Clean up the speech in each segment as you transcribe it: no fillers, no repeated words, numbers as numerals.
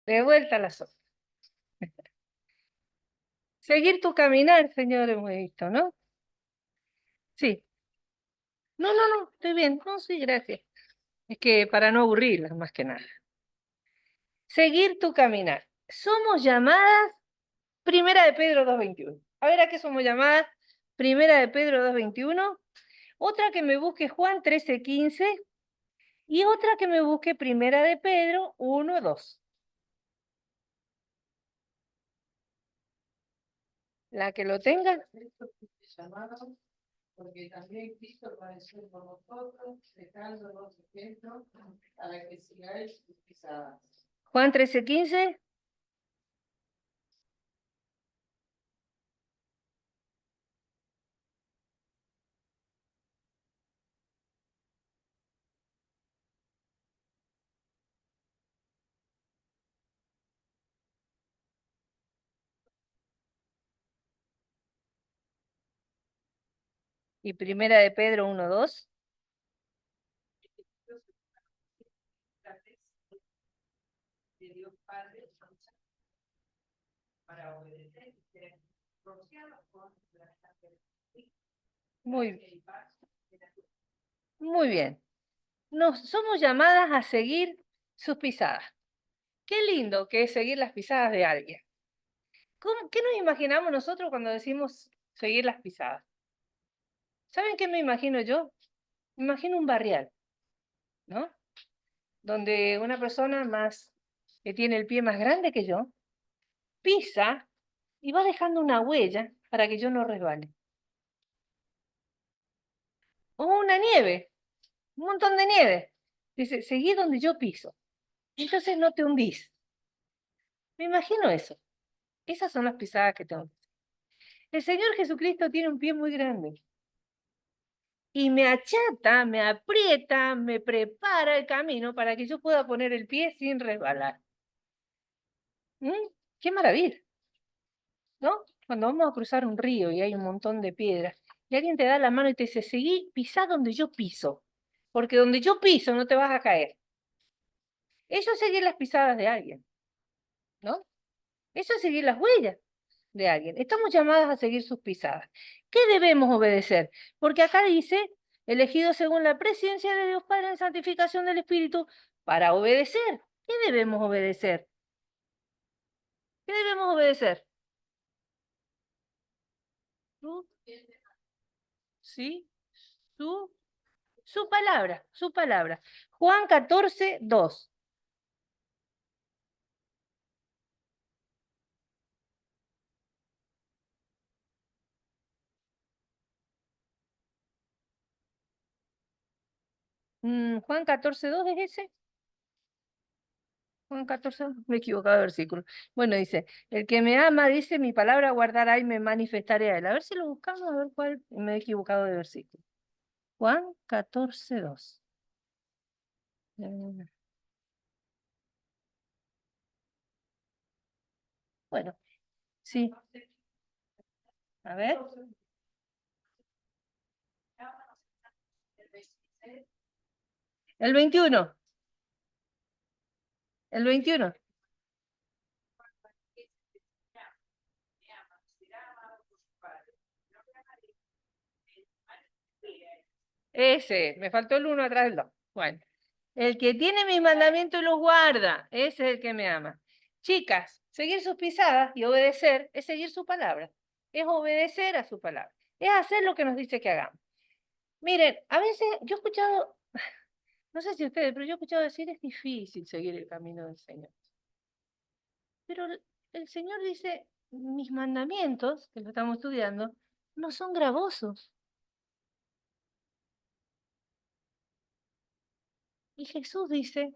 De vuelta a la sopa. Seguir tu caminar, Señor, hemos visto, ¿no? Sí. No, no, no, estoy bien. No, sí, gracias. Es que para no aburrirlas, más que nada. Seguir tu caminar. Somos llamadas, Primera de Pedro 2:21. A ver, ¿a qué somos llamadas? Primera de Pedro 2:21. Otra que me busque Juan 13:15. Y otra que me busque Primera de Pedro 1:2. La que lo tenga. Porque también Cristo padeció por nosotros, dejándonos ejemplo para que sigáis sus pisadas. Juan 13:15. Y Primera de Pedro 1:2. De Dios Padre para obedecer y ser rociados con la sangre. Muy bien. Nos somos llamadas a seguir sus pisadas. Qué lindo que es seguir las pisadas de alguien. ¿Qué nos imaginamos nosotros cuando decimos seguir las pisadas? ¿Saben qué me imagino yo? Me imagino un barrial, ¿no? Donde una persona más que tiene el pie más grande que yo pisa y va dejando una huella para que yo no resbale. O una nieve, un montón de nieve. Dice, seguí donde yo piso. Entonces no te hundís. Me imagino eso. Esas son las pisadas que tengo. El Señor Jesucristo tiene un pie muy grande. Y me achata, me aprieta, me prepara el camino para que yo pueda poner el pie sin resbalar. ¡Qué maravilla! ¿No? Cuando vamos a cruzar un río y hay un montón de piedras, y alguien te da la mano y te dice, seguí, pisá donde yo piso, porque donde yo piso no te vas a caer. Eso es seguir las pisadas de alguien, ¿no? Eso es seguir las huellas de alguien. Estamos llamadas a seguir sus pisadas. ¿Qué debemos obedecer? Porque acá dice, elegido según la presencia de Dios Padre en santificación del Espíritu, para obedecer. ¿Qué debemos obedecer? ¿Qué debemos obedecer? ¿Tú? ¿Sí? ¿Tú? Su palabra, su palabra. Juan 14:2. Juan 14:2 es ese. Juan 14, me he equivocado de versículo. Bueno, dice, el que me ama, dice, mi palabra guardará y me manifestaré a él. A ver si lo buscamos, a ver cuál, me he equivocado de versículo. Juan 14:2. Bueno, sí. A ver. El 21. El 21. Ese, me faltó el 1 atrás del 2. Bueno, el que tiene mis mandamientos y los guarda, ese es el que me ama. Chicas, seguir sus pisadas y obedecer es seguir su palabra. Es obedecer a su palabra. Es hacer lo que nos dice que hagamos. Miren, a veces yo he escuchado, no sé si ustedes, pero yo he escuchado decir es difícil seguir el camino del Señor. Pero el Señor dice, mis mandamientos, que lo estamos estudiando, no son gravosos. Y Jesús dice,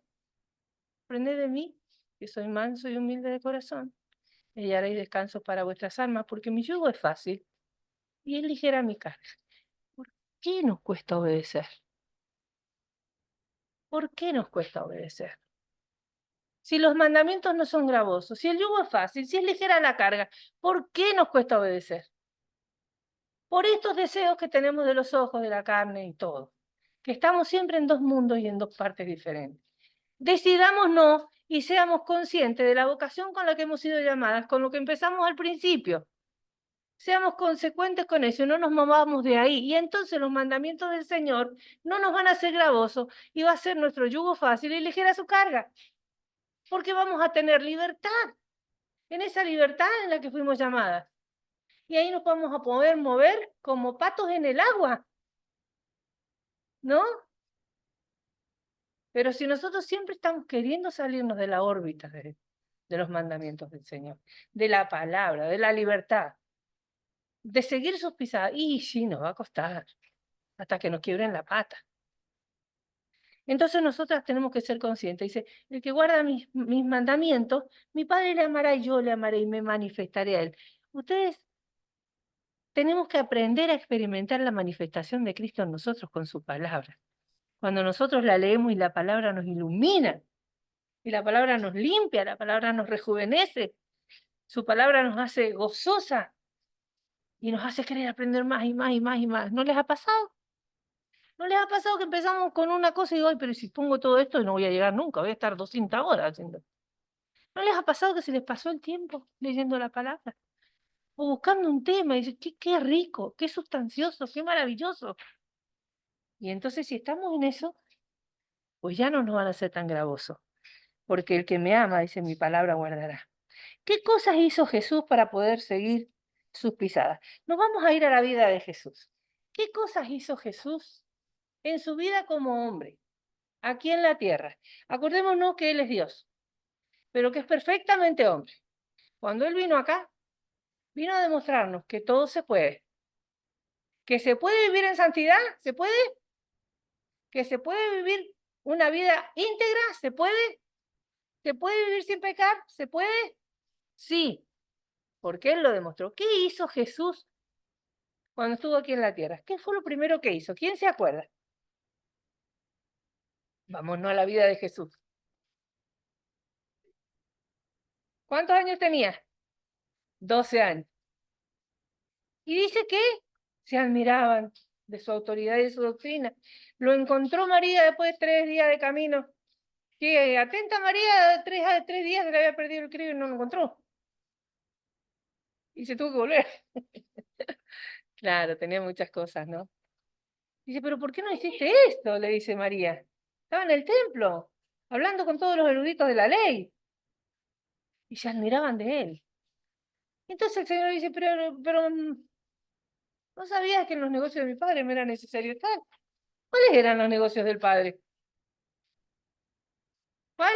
aprended de mí, que soy manso y humilde de corazón, y haréis descanso para vuestras almas, porque mi yugo es fácil y es ligera mi carga. ¿Por qué nos cuesta obedecer? ¿Por qué nos cuesta obedecer? Si los mandamientos no son gravosos, si el yugo es fácil, si es ligera la carga, ¿por qué nos cuesta obedecer? Por estos deseos que tenemos de los ojos, de la carne y todo. Que estamos siempre en dos mundos y en dos partes diferentes. Decidámonos y seamos conscientes de la vocación con la que hemos sido llamadas, con lo que empezamos al principio. Seamos consecuentes con eso, no nos movamos de ahí. Y entonces los mandamientos del Señor no nos van a ser gravosos y va a ser nuestro yugo fácil y ligera su carga. Porque vamos a tener libertad, en esa libertad en la que fuimos llamadas. Y ahí nos vamos a poder mover como patos en el agua, ¿no? Pero si nosotros siempre estamos queriendo salirnos de la órbita de los mandamientos del Señor, de la palabra, de la libertad, de seguir sus pisadas, y sí, nos va a costar, hasta que nos quiebren la pata. Entonces nosotras tenemos que ser conscientes. Dice, el que guarda mis mandamientos, mi Padre le amará y yo le amaré y me manifestaré a él. Ustedes tenemos que aprender a experimentar la manifestación de Cristo en nosotros con su palabra. Cuando nosotros la leemos y la palabra nos ilumina, y la palabra nos limpia, la palabra nos rejuvenece, su palabra nos hace gozosa y nos hace querer aprender más y más y más y más. ¿No les ha pasado? ¿No les ha pasado que empezamos con una cosa y digo, ay, pero si pongo todo esto no voy a llegar nunca, voy a estar 200 horas haciendo? ¿No les ha pasado que se les pasó el tiempo leyendo la palabra? O buscando un tema y dicen, qué rico, qué sustancioso, qué maravilloso. Y entonces si estamos en eso, pues ya no nos van a ser tan gravosos. Porque el que me ama, dice, mi palabra guardará. ¿Qué cosas hizo Jesús para poder seguir sus pisadas? Nos vamos a ir a la vida de Jesús. ¿Qué cosas hizo Jesús en su vida como hombre, aquí en la tierra? Acordémonos que Él es Dios, pero que es perfectamente hombre. Cuando Él vino acá, vino a demostrarnos que todo se puede. Que se puede vivir en santidad, se puede. Que se puede vivir una vida íntegra, se puede. ¿Se puede vivir sin pecar? ¿Se puede? Sí, porque Él lo demostró. ¿Qué hizo Jesús cuando estuvo aquí en la tierra? ¿Qué fue lo primero que hizo? ¿Quién se acuerda? Vámonos a la vida de Jesús. ¿Cuántos años tenía? 12 años. Y dice que se admiraban de su autoridad y de su doctrina. Lo encontró María después de 3 días de camino. Que atenta María, 3 días se le había perdido el crío y no lo encontró. Y se tuvo que volver. Claro, tenía muchas cosas, ¿no? Dice, pero ¿por qué no hiciste esto? Le dice María. Estaba en el templo, hablando con todos los eruditos de la ley. Y se admiraban de él. Entonces el Señor dice, pero ¿no sabías que en los negocios de mi padre me era necesario estar? ¿Cuáles eran los negocios del padre? ¿Cuál?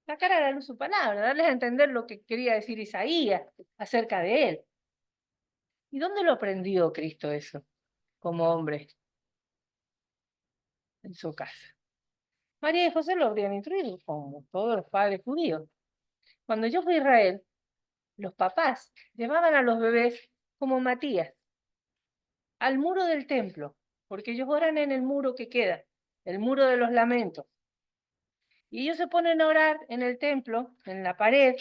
Sacar a la luz su palabra, darles a entender lo que quería decir Isaías acerca de él. ¿Y dónde lo aprendió Cristo eso? Como hombre, en su casa. María y José lo habrían instruido, como todos los padres judíos. Cuando yo fui a Israel, los papás llevaban a los bebés como Matías al muro del templo, porque ellos oran en el muro que queda, el muro de los lamentos. Y ellos se ponen a orar en el templo, en la pared,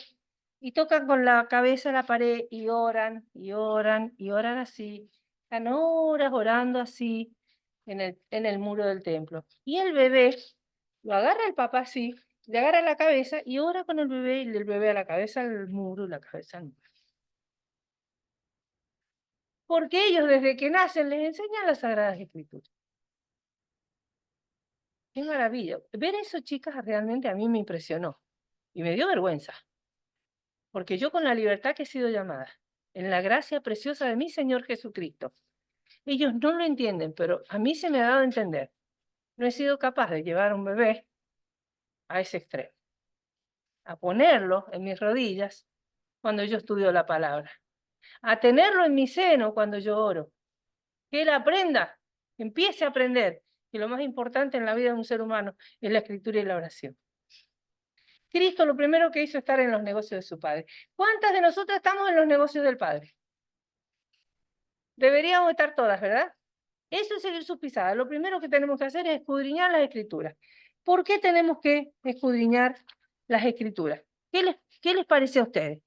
y tocan con la cabeza la pared y oran, y oran, y oran así. Están horas orando así en el muro del templo. Y el bebé lo agarra el papá así, le agarra la cabeza y ora con el bebé, y el bebé a la cabeza al muro y la cabeza al muro. Porque ellos desde que nacen les enseñan las Sagradas Escrituras. Qué maravilla. Ver eso, chicas, realmente a mí me impresionó y me dio vergüenza. Porque yo con la libertad que he sido llamada, en la gracia preciosa de mi Señor Jesucristo, ellos no lo entienden, pero a mí se me ha dado a entender. No he sido capaz de llevar a un bebé a ese extremo, a ponerlo en mis rodillas cuando yo estudio la palabra, a tenerlo en mi seno cuando yo oro, que él aprenda, que empiece a aprender, que lo más importante en la vida de un ser humano es la escritura y la oración. Cristo lo primero que hizo es estar en los negocios de su Padre. ¿Cuántas de nosotras estamos en los negocios del Padre? Deberíamos estar todas, ¿verdad? Eso es seguir sus pisadas. Lo primero que tenemos que hacer es escudriñar las Escrituras. ¿Por qué tenemos que escudriñar las Escrituras? ¿Qué les parece a ustedes?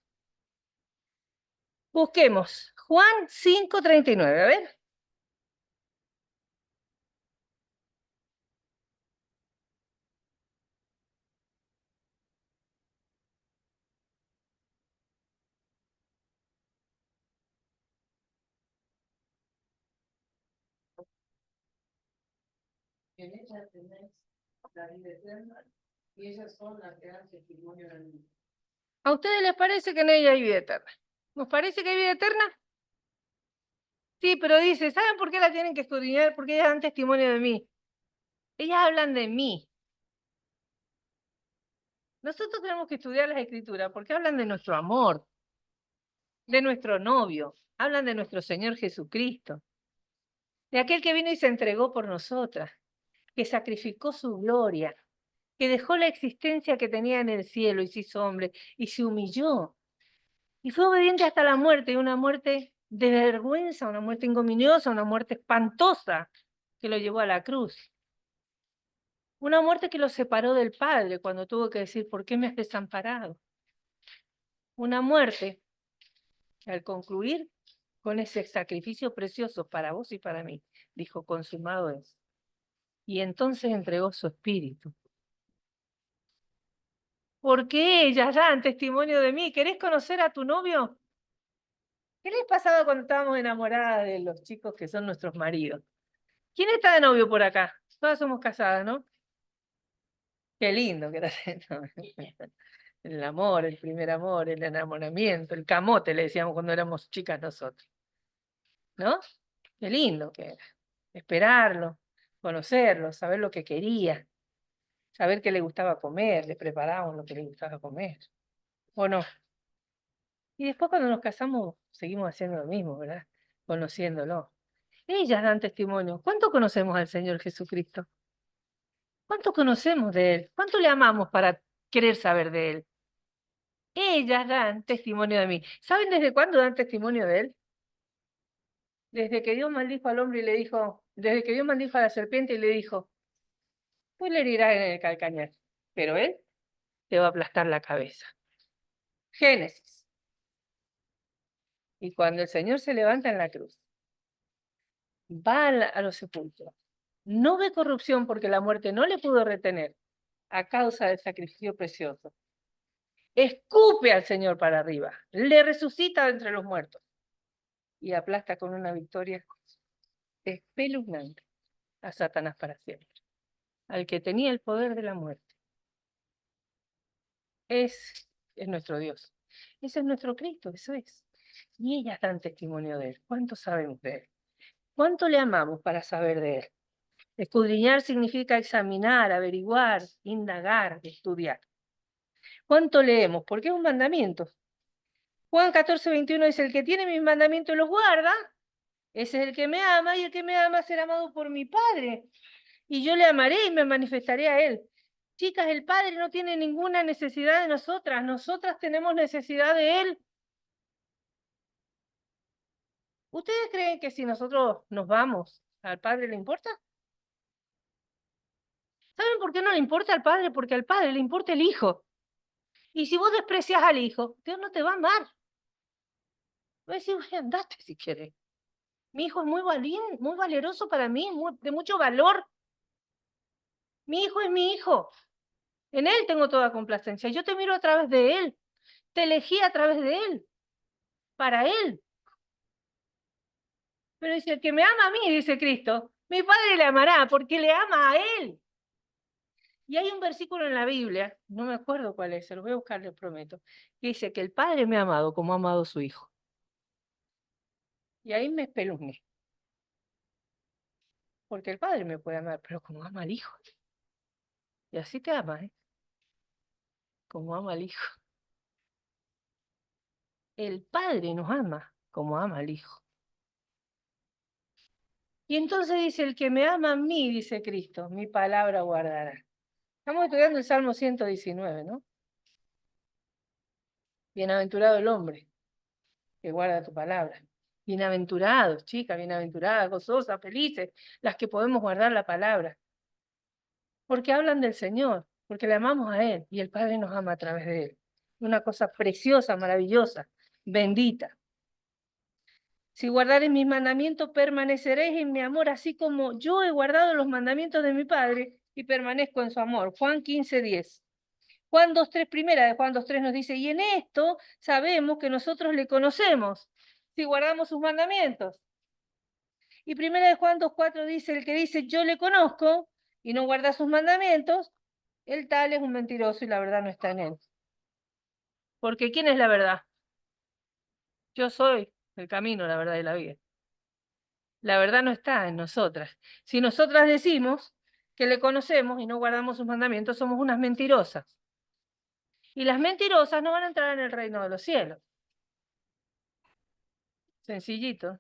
Busquemos Juan 5:39, a ver. en ella tenéis la vida eterna, y ellas son las que dan testimonio de mí. ¿A ustedes les parece que en ella hay vida eterna? ¿Nos parece que hay vida eterna? Sí, pero dice, ¿saben por qué la tienen que escudriñar? Porque ellas dan testimonio de mí. Ellas hablan de mí. Nosotros tenemos que estudiar las Escrituras porque hablan de nuestro amor, de nuestro novio, hablan de nuestro Señor Jesucristo, de aquel que vino y se entregó por nosotras, que sacrificó su gloria, que dejó la existencia que tenía en el cielo y se hizo hombre y se humilló. Y fue obediente hasta la muerte, y una muerte de vergüenza, una muerte ignominiosa, una muerte espantosa que lo llevó a la cruz. Una muerte que lo separó del Padre cuando tuvo que decir, ¿por qué me has desamparado? Una muerte que al concluir con ese sacrificio precioso para vos y para mí, dijo, consumado es. Y entonces entregó su espíritu. ¿Por qué ellas dan testimonio de mí? ¿Querés conocer a tu novio? ¿Qué les pasaba cuando estábamos enamoradas de los chicos que son nuestros maridos? ¿Quién está de novio por acá? Todas somos casadas, ¿no? Qué lindo que era el amor, el primer amor, el enamoramiento, el camote, le decíamos cuando éramos chicas nosotros. ¿No? Qué lindo que era. Esperarlo, conocerlo, saber lo que quería, saber qué le gustaba comer, le preparábamos lo que le gustaba comer. ¿O no? Y después cuando nos casamos seguimos haciendo lo mismo, ¿verdad? Conociéndolo. Ellas dan testimonio. ¿Cuánto conocemos al Señor Jesucristo? ¿Cuánto conocemos de Él? ¿Cuánto le amamos para querer saber de Él? Ellas dan testimonio de mí. ¿Saben desde cuándo dan testimonio de Él? Desde que Dios maldijo al hombre y le dijo, desde que Dios maldijo a la serpiente y le dijo, tú le herirás en el calcañar, pero Él te va a aplastar la cabeza. Génesis. Y cuando el Señor se levanta en la cruz, va a los sepulcros, no ve corrupción porque la muerte no le pudo retener a causa del sacrificio precioso. Escupe al Señor para arriba, le resucita entre los muertos y aplasta con una victoria espeluznante a Satanás para siempre, al que tenía el poder de la muerte. Es nuestro Dios. Ese es nuestro Cristo, eso es. Y ellas dan testimonio de Él. ¿Cuánto sabemos de Él? ¿Cuánto le amamos para saber de Él? Escudriñar significa examinar, averiguar, indagar, estudiar. ¿Cuánto leemos? Porque es un mandamiento. Juan 14:21 dice, el que tiene mis mandamientos y los guarda, ese es el que me ama, y el que me ama será amado por mi Padre. Y yo le amaré y me manifestaré a Él. Chicas, el Padre no tiene ninguna necesidad de nosotras. Nosotras tenemos necesidad de Él. ¿Ustedes creen que si nosotros nos vamos, al Padre le importa? ¿Saben por qué no le importa al Padre? Porque al Padre le importa el Hijo. Y si vos desprecias al Hijo, Dios no te va a amar. Va a decir, andate si quieres. Mi hijo es muy valiente, muy valeroso para mí, de mucho valor. Mi hijo es mi hijo. En Él tengo toda complacencia. Yo te miro a través de Él. Te elegí a través de Él. Para Él. Pero dice, el que me ama a mí, dice Cristo, mi Padre le amará porque le ama a Él. Y hay un versículo en la Biblia, no me acuerdo cuál es, se lo voy a buscar, les prometo, que dice que el Padre me ha amado como ha amado a su Hijo. Y ahí me espeluzné. Porque el Padre me puede amar, pero como ama al Hijo. Y así te ama, ¿eh? Como ama al Hijo. El Padre nos ama como ama al Hijo. Y entonces dice, el que me ama a mí, dice Cristo, mi palabra guardará. Estamos estudiando el Salmo 119, ¿no? Bienaventurado el hombre que guarda tu palabra. Bienaventurados, chicas, bienaventuradas, gozosas, felices, las que podemos guardar la palabra. Porque hablan del Señor, porque le amamos a Él y el Padre nos ama a través de Él. Una cosa preciosa, maravillosa, bendita. Si guardareis mis mandamientos, permaneceréis en mi amor, así como yo he guardado los mandamientos de mi Padre y permanezco en su amor. Juan 15:10. Juan 2:3, primera de Juan 2:3 nos dice, y en esto sabemos que nosotros le conocemos, si guardamos sus mandamientos. Y primera de Juan 2:4 dice, el que dice, yo le conozco, y no guarda sus mandamientos, el tal es un mentiroso y la verdad no está en él. Porque ¿quién es la verdad? Yo soy el camino, la verdad y la vida. La verdad no está en nosotras. Si nosotras decimos que le conocemos y no guardamos sus mandamientos, somos unas mentirosas. Y las mentirosas no van a entrar en el reino de los cielos. Sencillito.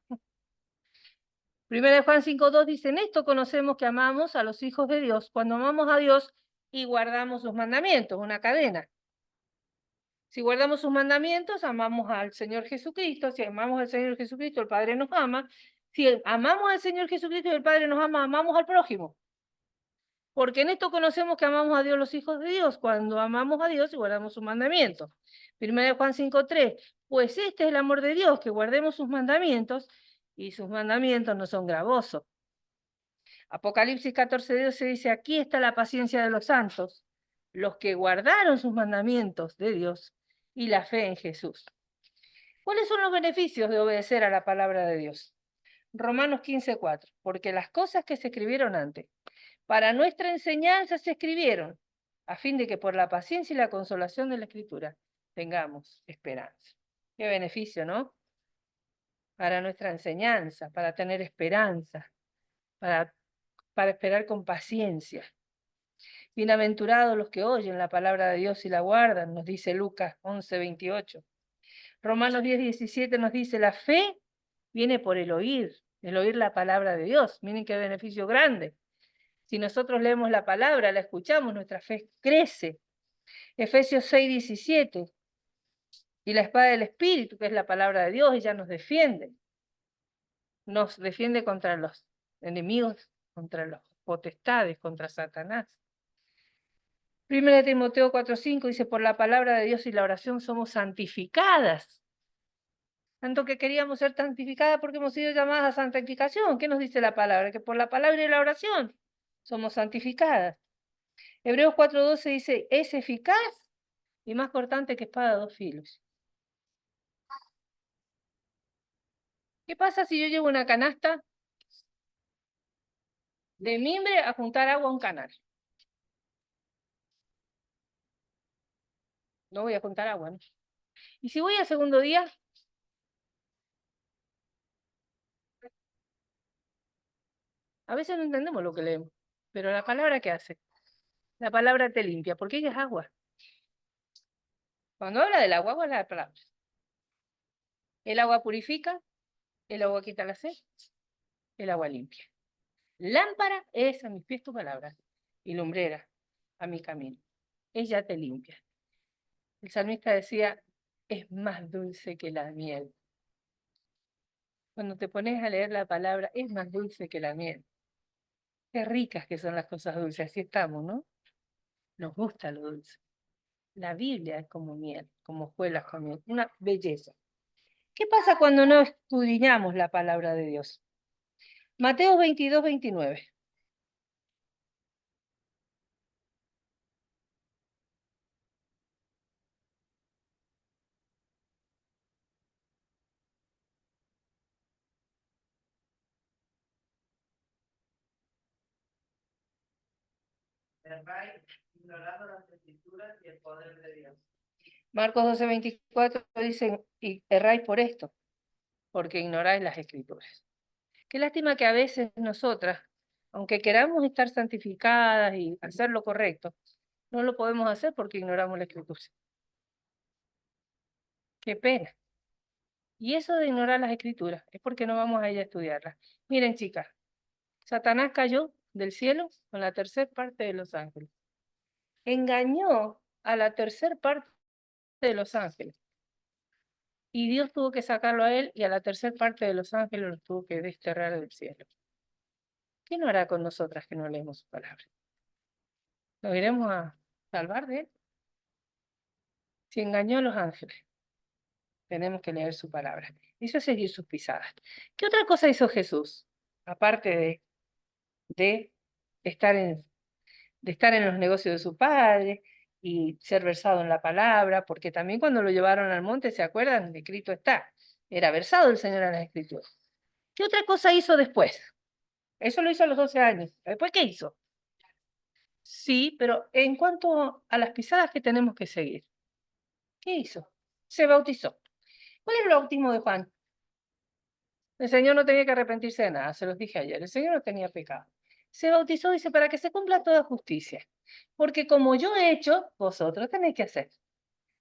Primera de Juan 5:2 dice, en esto conocemos que amamos a los hijos de Dios, cuando amamos a Dios y guardamos sus mandamientos, una cadena. Si guardamos sus mandamientos, amamos al Señor Jesucristo. Si amamos al Señor Jesucristo, el Padre nos ama. Si amamos al Señor Jesucristo y el Padre nos ama, amamos al prójimo. Porque en esto conocemos que amamos a Dios los hijos de Dios, cuando amamos a Dios y guardamos sus mandamientos. Primera de Juan 5:3, pues este es el amor de Dios, que guardemos sus mandamientos, y sus mandamientos no son gravosos. Apocalipsis 14:12 dice, aquí está la paciencia de los santos, los que guardaron sus mandamientos de Dios y la fe en Jesús. ¿Cuáles son los beneficios de obedecer a la palabra de Dios? Romanos 15:4, porque las cosas que se escribieron antes, para nuestra enseñanza se escribieron, a fin de que por la paciencia y la consolación de la Escritura tengamos esperanza. Qué beneficio, ¿no? Para nuestra enseñanza, para tener esperanza, para esperar con paciencia. Bienaventurados los que oyen la palabra de Dios y la guardan, nos dice Lucas 11:28. Romanos 10:17 nos dice, la fe viene por el oír la palabra de Dios. Miren qué beneficio grande. Si nosotros leemos la palabra, la escuchamos, nuestra fe crece. Efesios 6:17. Y la espada del Espíritu, que es la palabra de Dios, ella nos defiende. Nos defiende contra los enemigos, contra los potestades, contra Satanás. 1 Timoteo 4:5 dice, por la palabra de Dios y la oración somos santificadas. Tanto que queríamos ser santificadas porque hemos sido llamadas a santificación. ¿Qué nos dice la palabra? Que por la palabra y la oración somos santificadas. Hebreos 4:12 dice, es eficaz y más cortante que espada de dos filos. ¿Qué pasa si yo llevo una canasta de mimbre a juntar agua a un canal? No voy a juntar agua, ¿no? Y si voy al segundo día, a veces no entendemos lo que leemos, pero la palabra ¿qué hace? La palabra te limpia, porque ella es agua. Cuando habla del agua, habla de palabras. El agua purifica, el agua quita la sed, el agua limpia. Lámpara es a mis pies tu palabra y lumbrera a mi camino. Ella te limpia. El salmista decía, es más dulce que la miel. Cuando te pones a leer la palabra, es más dulce que la miel. Qué ricas que son las cosas dulces, así estamos, ¿no? Nos gusta lo dulce. La Biblia es como miel, como hojuelas con miel, una belleza. ¿Qué pasa cuando no escudriñamos la palabra de Dios? Mateo 22:29. Ignorando las escrituras y el poder de Dios. Marcos 12:24 dice, y erráis por esto, porque ignoráis las escrituras. Qué lástima que a veces nosotras, aunque queramos estar santificadas y hacer lo correcto, no lo podemos hacer porque ignoramos la escritura. Qué pena. Y eso de ignorar las escrituras es porque no vamos a ir a estudiarlas. Miren, chicas, Satanás cayó del cielo con la tercera parte de los ángeles. Engañó a la tercera parte de los ángeles. Y Dios tuvo que sacarlo a él y a la tercera parte de los ángeles los tuvo que desterrar del cielo. ¿Qué no hará con nosotras que no leemos su palabra? ¿Nos iremos a salvar de él? Si engañó a los ángeles, tenemos que leer su palabra. Eso es seguir sus pisadas. ¿Qué otra cosa hizo Jesús? Aparte de estar en los negocios de su padre y ser versado en la palabra, porque también cuando lo llevaron al monte, ¿se acuerdan? Escrito está, era versado el Señor en las Escrituras. ¿Qué otra cosa hizo después? Eso lo hizo a los 12 años. ¿Después qué hizo? Sí, pero en cuanto a las pisadas que tenemos que seguir, ¿qué hizo? Se bautizó. ¿Cuál es el bautismo de Juan? El Señor no tenía que arrepentirse de nada, se los dije ayer. El Señor no tenía pecado. Se bautizó, dice, para que se cumpla toda justicia. Porque como yo he hecho, vosotros tenéis que hacer.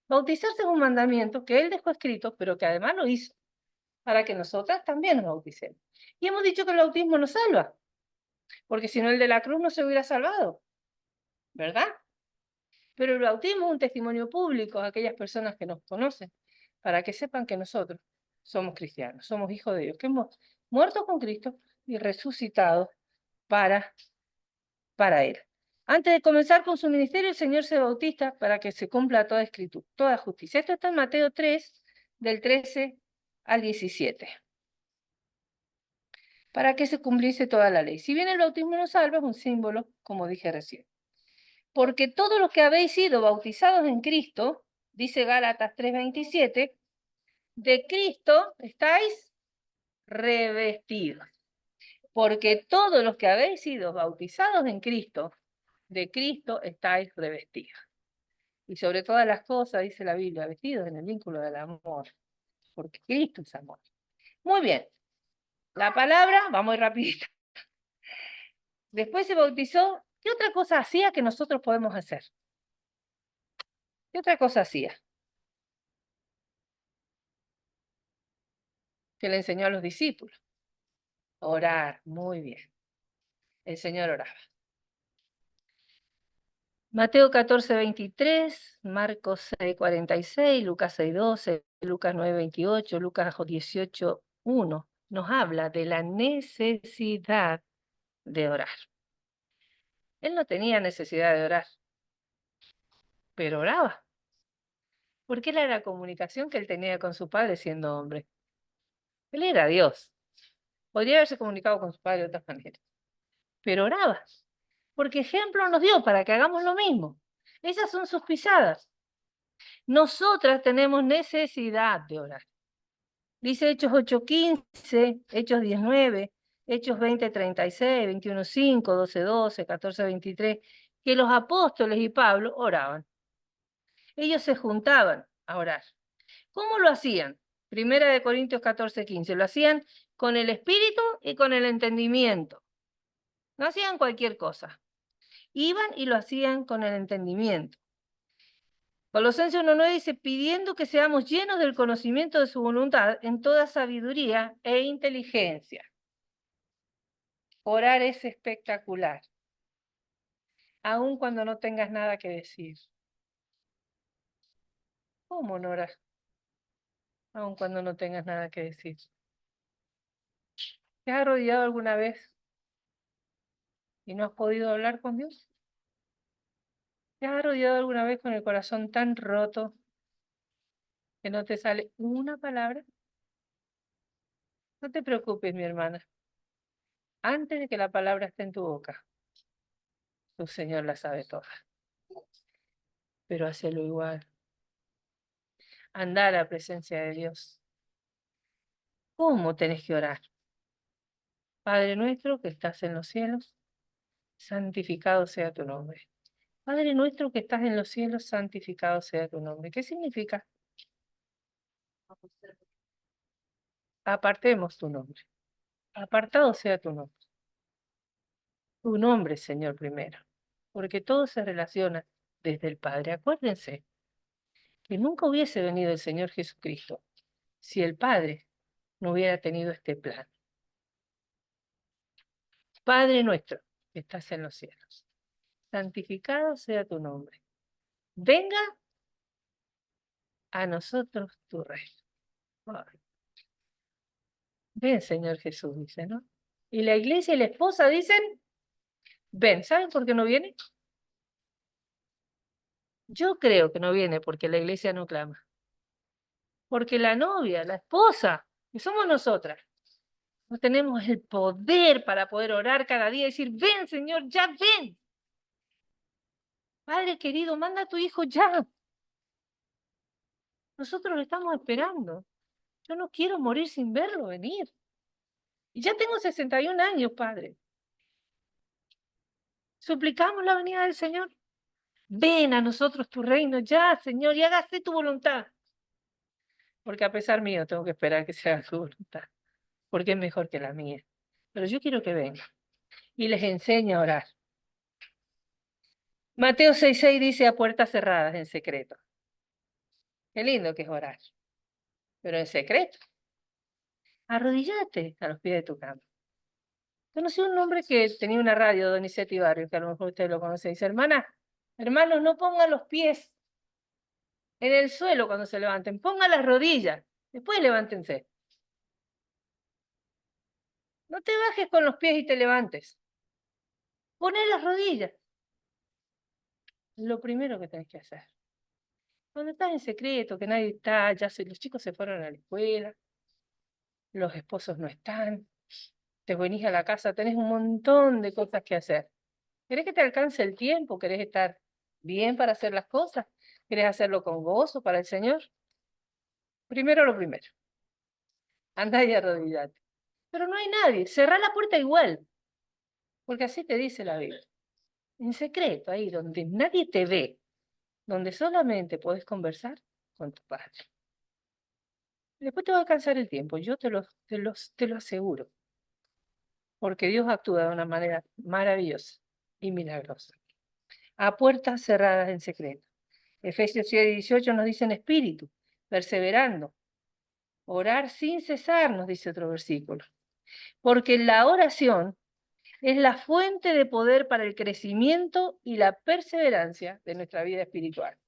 Bautizarse es un mandamiento que Él dejó escrito, pero que además lo hizo, para que nosotras también nos bauticemos. Y hemos dicho que el bautismo nos salva, porque si no el de la cruz no se hubiera salvado, ¿verdad? Pero el bautismo es un testimonio público a aquellas personas que nos conocen, para que sepan que nosotros somos cristianos, somos hijos de Dios, que hemos muerto con Cristo y resucitado para Él. Antes de comenzar con su ministerio, el Señor se bautiza para que se cumpla toda escritura, toda justicia. Esto está en Mateo 3, del 13 al 17. Para que se cumpliese toda la ley. Si bien el bautismo nos salva, es un símbolo, como dije recién. Porque todos los que habéis sido bautizados en Cristo, dice Gálatas 3:27, de Cristo estáis revestidos. Porque todos los que habéis sido bautizados en Cristo, de Cristo estáis revestidos. Y sobre todas las cosas, dice la Biblia, vestidos en el vínculo del amor. Porque Cristo es amor. Muy bien. La palabra, vamos a ir rapidito. Después se bautizó. ¿Qué otra cosa hacía que nosotros podemos hacer? ¿Qué otra cosa hacía? Que le enseñó a los discípulos. Orar, muy bien. El Señor oraba. Mateo 14:23, Marcos 6:46, Lucas 6:12, Lucas 9:28, Lucas 18:1. Nos habla de la necesidad de orar. Él no tenía necesidad de orar, pero oraba. Porque era la comunicación que él tenía con su padre siendo hombre. Él era Dios. Podría haberse comunicado con su padre de otras maneras, pero oraba. Porque ejemplo nos dio para que hagamos lo mismo. Esas son sus pisadas. Nosotras tenemos necesidad de orar. Dice Hechos 8:15, Hechos 19, Hechos 20:36, 21:5, 12:12, 14:23, que los apóstoles y Pablo oraban. Ellos se juntaban a orar. ¿Cómo lo hacían? Primera de Corintios 14:15. Lo hacían con el espíritu y con el entendimiento. No hacían cualquier cosa. Iban y lo hacían con el entendimiento. Colosenses 1:9 dice, pidiendo que seamos llenos del conocimiento de su voluntad en toda sabiduría e inteligencia. Orar es espectacular, aun cuando no tengas nada que decir. ¿Cómo no orar? Aun cuando no tengas nada que decir. ¿Te has arrodillado alguna vez y no has podido hablar con Dios? ¿Te has arrodillado alguna vez con el corazón tan roto que no te sale una palabra? No te preocupes, mi hermana. Antes de que la palabra esté en tu boca, tu Señor la sabe toda. Pero hacelo igual. Anda a la presencia de Dios. ¿Cómo tenés que orar? Padre nuestro que estás en los cielos, santificado sea tu nombre. Padre nuestro que estás en los cielos, santificado sea tu nombre. ¿Qué significa? Apartemos tu nombre. Apartado sea tu nombre. Tu nombre, Señor, primero. Porque todo se relaciona desde el Padre. Acuérdense que nunca hubiese venido el Señor Jesucristo si el Padre no hubiera tenido este plan. Padre nuestro que estás en los cielos, santificado sea tu nombre. Venga a nosotros tu reino. Ay, ven, Señor Jesús, dice, ¿no? Y la iglesia y la esposa dicen, ven, ¿saben por qué no viene? Yo creo que no viene porque la iglesia no clama. Porque la novia, la esposa, que somos nosotras, no tenemos el poder para poder orar cada día y decir, ven, Señor, ya ven. Padre querido, manda a tu hijo ya. Nosotros lo estamos esperando. Yo no quiero morir sin verlo venir. Y ya tengo 61 años, Padre. Suplicamos la venida del Señor. Ven a nosotros tu reino ya, Señor, y hágase tu voluntad. Porque a pesar mío tengo que esperar que se haga su voluntad, porque es mejor que la mía. Pero yo quiero que venga y les enseñe a orar. Mateo 6:6 dice a puertas cerradas en secreto. Qué lindo que es orar, pero en secreto. Arrodillate a los pies de tu cama. Conocí un hombre que tenía una radio, Donizetti Barrio, que a lo mejor ustedes lo conocen. Dice, hermana, hermanos, no pongan los pies en el suelo cuando se levanten, pongan las rodillas, después levántense. No te bajes con los pies y te levantes. Poné las rodillas. Lo primero que tenés que hacer. Cuando estás en secreto, que nadie está, los chicos se fueron a la escuela, los esposos no están, te venís a la casa, tenés un montón de cosas que hacer. ¿Querés que te alcance el tiempo? ¿Querés estar bien para hacer las cosas? ¿Querés hacerlo con gozo para el Señor? Primero lo primero. Andá y arrodillate. Pero no hay nadie. Cerrá la puerta igual. Porque así te dice la Biblia. En secreto, ahí donde nadie te ve, donde solamente podés conversar con tu Padre. Después te va a alcanzar el tiempo, yo te lo aseguro. Porque Dios actúa de una manera maravillosa y milagrosa. A puertas cerradas en secreto. Efesios 7:18 nos dice en espíritu, perseverando. Orar sin cesar, nos dice otro versículo. Porque la oración es la fuente de poder para el crecimiento y la perseverancia de nuestra vida espiritual.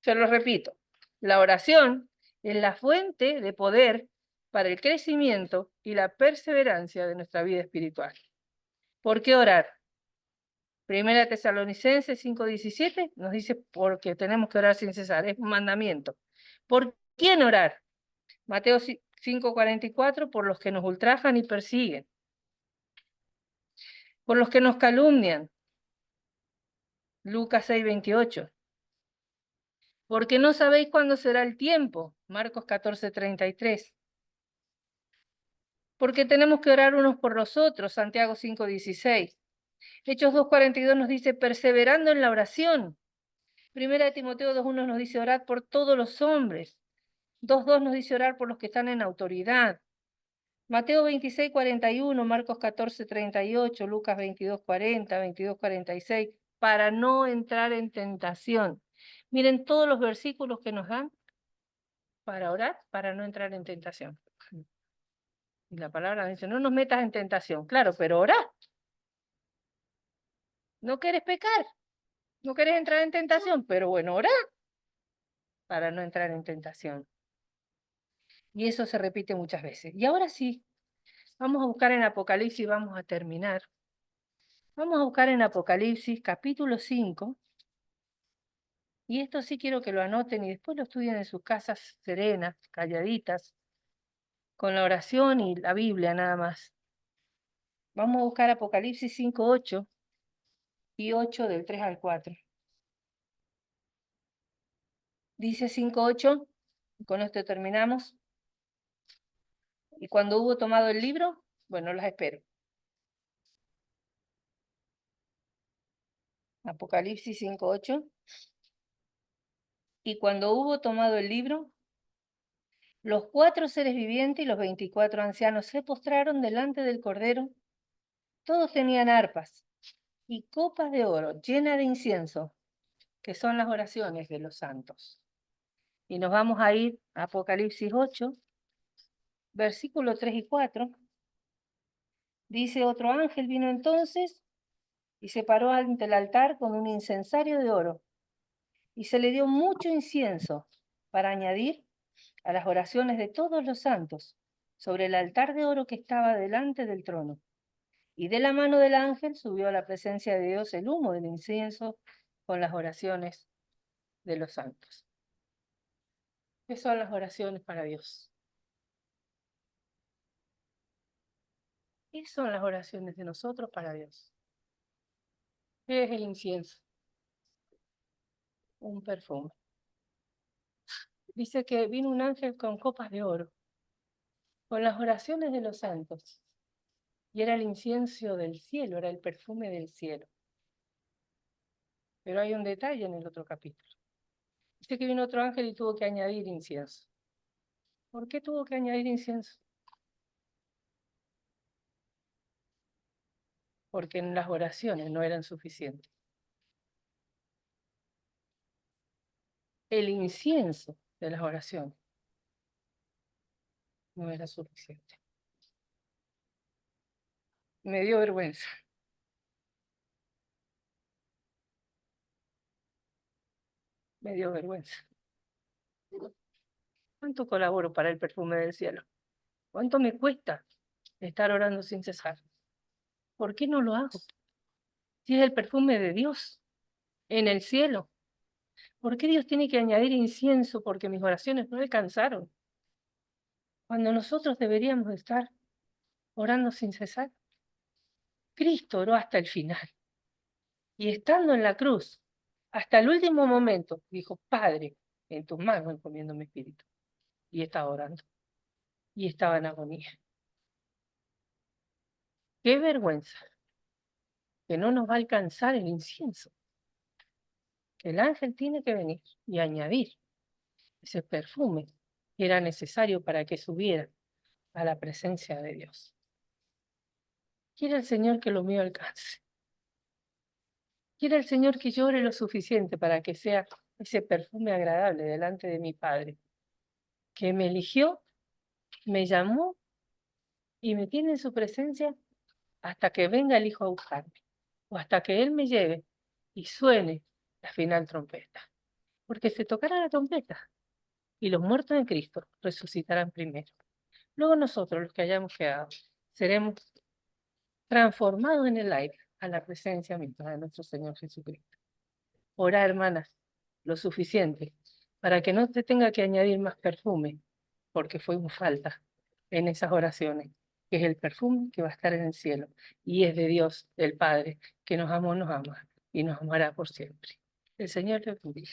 Se lo repito, la oración es la fuente de poder para el crecimiento y la perseverancia de nuestra vida espiritual. ¿Por qué orar? Primera Tesalonicenses 5:17 nos dice porque tenemos que orar sin cesar, es un mandamiento. ¿Por quién orar? Mateo 5:44, por los que nos ultrajan y persiguen, por los que nos calumnian. Lucas 6:28. Porque no sabéis cuándo será el tiempo. Marcos 14:33. Porque tenemos que orar unos por los otros. Santiago 5:16. Hechos 2:42 nos dice perseverando en la oración. Primera de Timoteo 2:1 nos dice orad por todos los hombres. 2:2 nos dice orar por los que están en autoridad. Mateo 26:41, Marcos 14:38, Lucas 22:40, 22:46, para no entrar en tentación. Miren todos los versículos que nos dan para orar, para no entrar en tentación. Y la palabra dice, no nos metas en tentación. Claro, pero orá. No querés pecar, no querés entrar en tentación, pero bueno, orá para no entrar en tentación. Y eso se repite muchas veces. Y ahora sí, vamos a buscar en Apocalipsis y vamos a terminar. Vamos a buscar en Apocalipsis capítulo 5. Y esto sí quiero que lo anoten y después lo estudien en sus casas serenas, calladitas, con la oración y la Biblia nada más. Vamos a buscar Apocalipsis 5:8 y 8 del 3 al 4. Dice 5:8, con esto terminamos. Y cuando hubo tomado el libro, bueno, las espero. Apocalipsis 5:8. Y cuando hubo tomado el libro, los 4 seres vivientes y los 24 ancianos se postraron delante del Cordero. Todos tenían arpas y copas de oro llenas de incienso, que son las oraciones de los santos. Y nos vamos a ir a Apocalipsis 8, versículos 3 y 4. Dice, otro ángel vino entonces y se paró ante el altar con un incensario de oro, y se le dio mucho incienso para añadir a las oraciones de todos los santos sobre el altar de oro que estaba delante del trono. Y de la mano del ángel subió a la presencia de Dios el humo del incienso con las oraciones de los santos. ¿Qué son las oraciones para Dios? ¿Qué son las oraciones de nosotros para Dios? ¿Qué es el incienso? Un perfume. Dice que vino un ángel con copas de oro, con las oraciones de los santos. Y era el incienso del cielo, era el perfume del cielo. Pero hay un detalle en el otro capítulo. Dice que vino otro ángel y tuvo que añadir incienso. ¿Por qué tuvo que añadir incienso? Porque en las oraciones no eran suficientes. El incienso de las oraciones no era suficiente. Me dio vergüenza. Me dio vergüenza. ¿Cuánto colaboro para el perfume del cielo? ¿Cuánto me cuesta estar orando sin cesar? ¿Por qué no lo hago? Si es el perfume de Dios en el cielo. ¿Por qué Dios tiene que añadir incienso porque mis oraciones no alcanzaron? Cuando nosotros deberíamos estar orando sin cesar. Cristo oró hasta el final. Y estando en la cruz, hasta el último momento, dijo, Padre, en tus manos encomiendo mi espíritu. Y estaba orando. Y estaba en agonía. Qué vergüenza que no nos va a alcanzar el incienso. Que el ángel tiene que venir y añadir ese perfume que era necesario para que subiera a la presencia de Dios. Quiere el Señor que lo mío alcance. Quiere el Señor que llore lo suficiente para que sea ese perfume agradable delante de mi Padre, que me eligió, me llamó y me tiene en su presencia hasta que venga el Hijo a buscarme, o hasta que Él me lleve y suene la final trompeta. Porque se tocará la trompeta y los muertos en Cristo resucitarán primero. Luego nosotros, los que hayamos quedado, seremos transformados en el aire a la presencia misma de nuestro Señor Jesucristo. Orá, hermanas, lo suficiente para que no te tenga que añadir más perfume, porque fue un falta en esas oraciones, que es el perfume que va a estar en el cielo, y es de Dios, del Padre, que nos amó, nos ama, y nos amará por siempre. El Señor te bendiga.